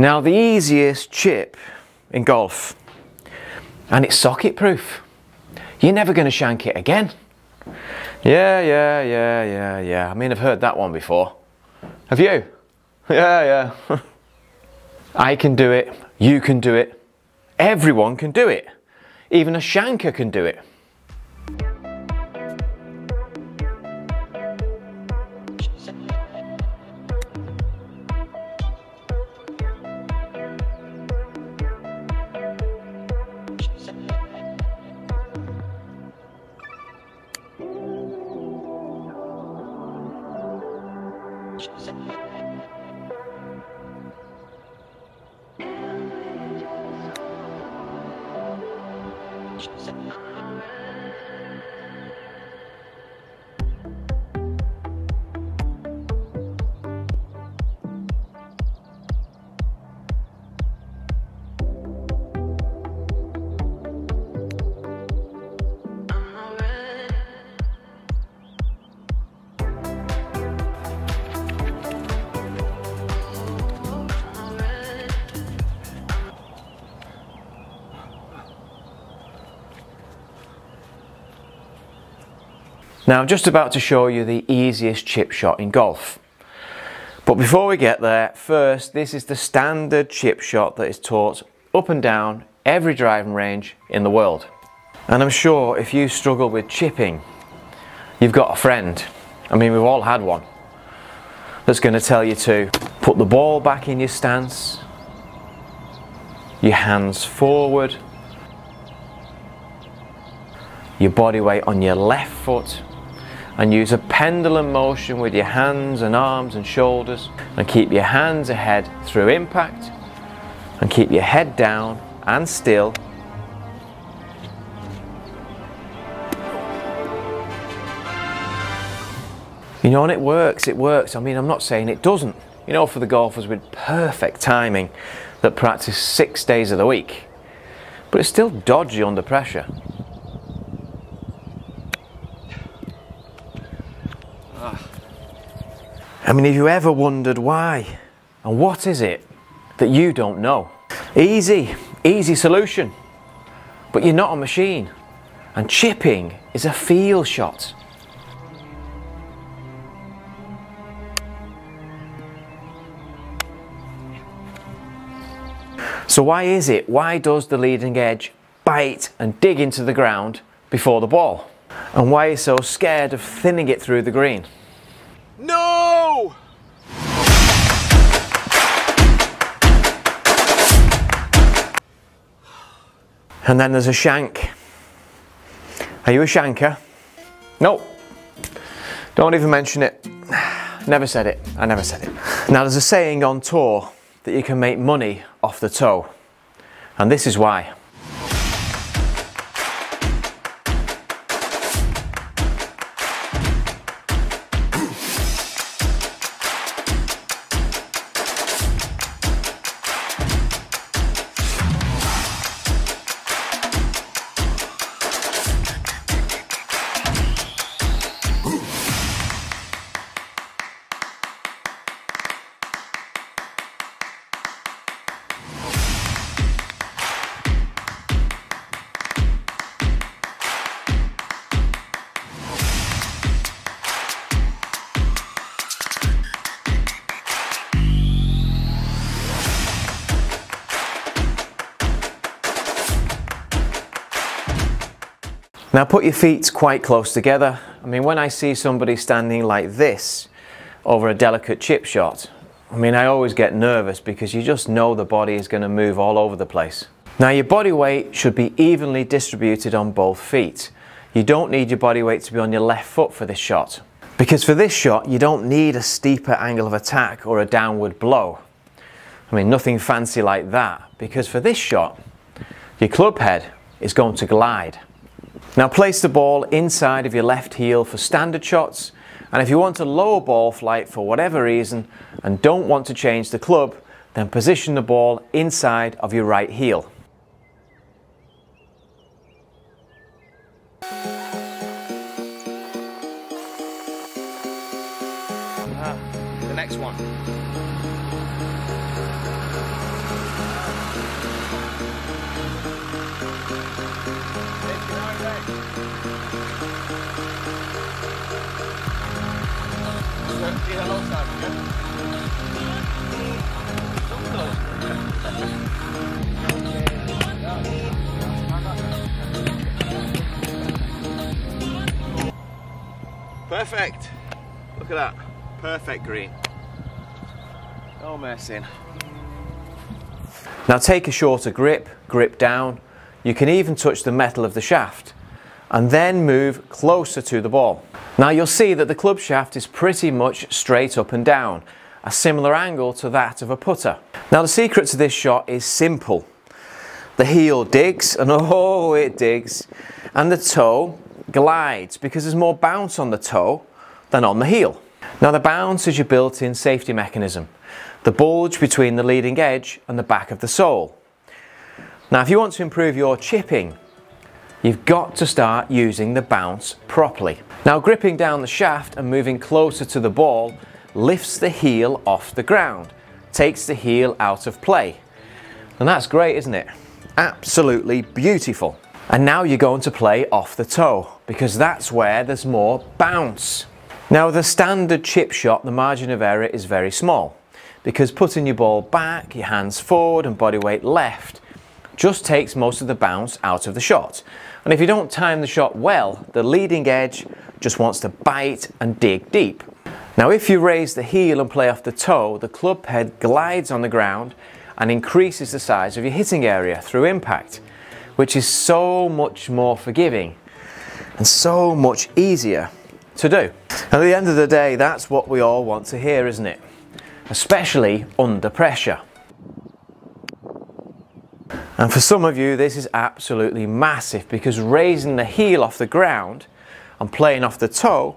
Now the easiest chip in golf, and it's socket proof. You're never going to shank it again. Yeah. I mean, I've heard that one before. Have you? Yeah. I can do it, you can do it, everyone can do it. Even a shanker can do it. Now I'm just about to show you the easiest chip shot in golf. But before we get there, first, this is the standard chip shot that is taught up and down every driving range in the world. And I'm sure if you struggle with chipping, you've got a friend. I mean, we've all had one that's going to tell you to put the ball back in your stance, your hands forward, your body weight on your left foot, and use a pendulum motion with your hands and arms and shoulders, and keep your hands ahead through impact, and keep your head down and still. You know, and it works. I mean, I'm not saying it doesn't. You know, for the golfers with perfect timing that practice 6 days of the week, but it's still dodgy under pressure. I mean, have you ever wondered why? And what is it that you don't know? Easy solution. But you're not a machine. And chipping is a feel shot. So why does the leading edge bite and dig into the ground before the ball? And why are you so scared of thinning it through the green? No! And then there's a shank. Are you a shanker? No. Don't even mention it. Never said it. I never said it. Now there's a saying on tour that you can make money off the toe. And this is why. Now put your feet quite close together. I mean, when I see somebody standing like this over a delicate chip shot, I mean, I always get nervous because you just know the body is going to move all over the place. Now your body weight should be evenly distributed on both feet. You don't need your body weight to be on your left foot for this shot. Because for this shot, you don't need a steeper angle of attack or a downward blow. I mean, nothing fancy like that, because for this shot, your club head is going to glide. Now place the ball inside of your left heel for standard shots, and if you want a lower ball flight for whatever reason and don't want to change the club, then position the ball inside of your right heel. The next one. Perfect. Look at that. Perfect green. No messing. Now take a shorter grip, grip down. You can even touch the metal of the shaft and then move closer to the ball. Now you'll see that the club shaft is pretty much straight up and down, a similar angle to that of a putter. Now the secret to this shot is simple. The heel digs, and oh, it digs, and the toe glides because there's more bounce on the toe than on the heel. Now the bounce is your built-in safety mechanism, the bulge between the leading edge and the back of the sole. Now if you want to improve your chipping, you've got to start using the bounce properly. Now gripping down the shaft and moving closer to the ball lifts the heel off the ground, takes the heel out of play. And that's great, isn't it? Absolutely beautiful. And now you're going to play off the toe because that's where there's more bounce. Now with a standard chip shot, the margin of error is very small because putting your ball back, your hands forward and body weight left just takes most of the bounce out of the shot. And if you don't time the shot well, the leading edge just wants to bite and dig deep. Now if you raise the heel and play off the toe, the club head glides on the ground and increases the size of your hitting area through impact, which is so much more forgiving and so much easier to do. At the end of the day, that's what we all want to hear, isn't it? Especially under pressure. And for some of you, this is absolutely massive because raising the heel off the ground and playing off the toe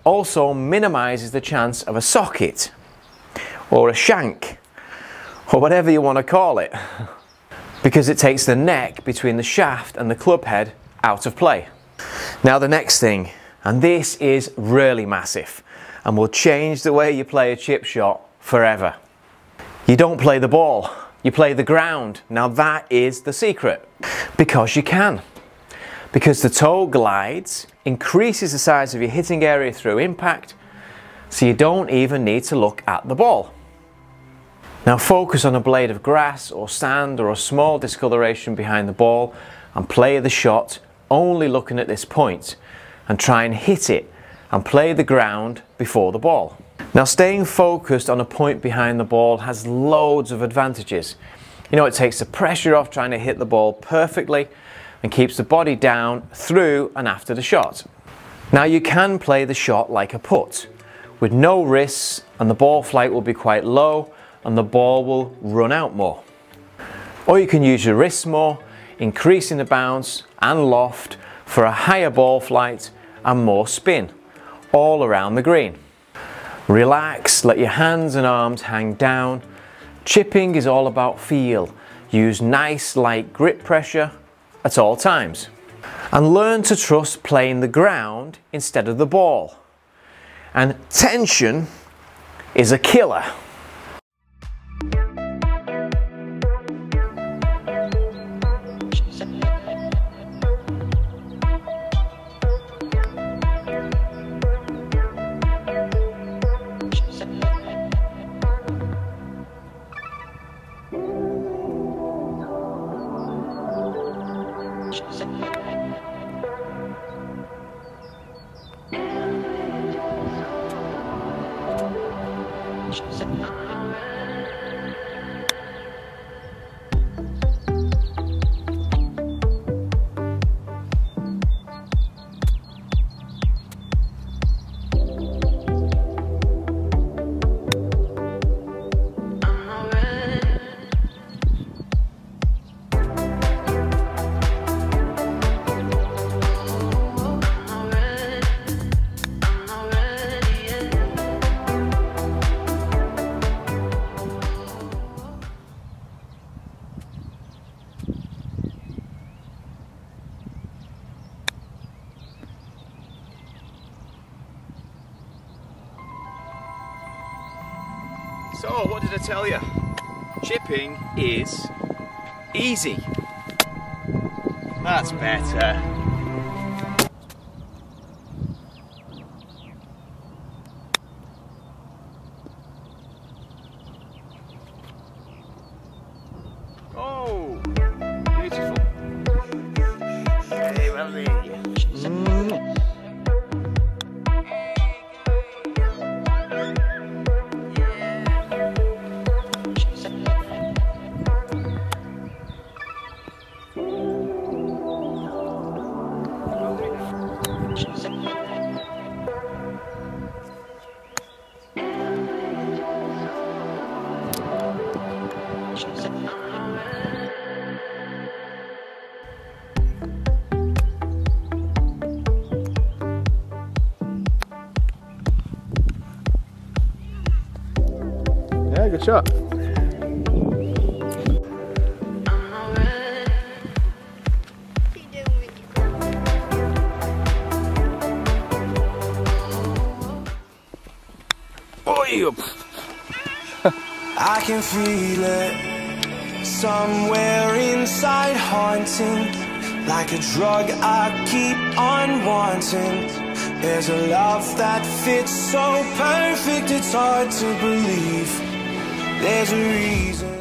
also minimizes the chance of a socket or a shank or whatever you want to call it, because it takes the neck between the shaft and the club head out of play. Now the next thing, and this is really massive and will change the way you play a chip shot forever. You don't play the ball, you play the ground. Now that is the secret, because you can. Because the toe glides, increases the size of your hitting area through impact, so you don't even need to look at the ball. Now focus on a blade of grass or sand or a small discoloration behind the ball and play the shot only looking at this point, and try and hit it and play the ground before the ball. Now staying focused on a point behind the ball has loads of advantages. You know, it takes the pressure off trying to hit the ball perfectly and keeps the body down through and after the shot. Now you can play the shot like a putt with no risks, and the ball flight will be quite low and the ball will run out more. Or you can use your wrists more, increasing the bounce and loft for a higher ball flight and more spin all around the green. Relax, let your hands and arms hang down. Chipping is all about feel. Use nice light grip pressure at all times. And learn to trust playing the ground instead of the ball. And tension is a killer. So, what did I tell you? Chipping is easy. That's better. good shot. I can feel it somewhere inside, haunting like a drug I keep on wanting. There's a love that fits so perfect, it's hard to believe. There's a reason.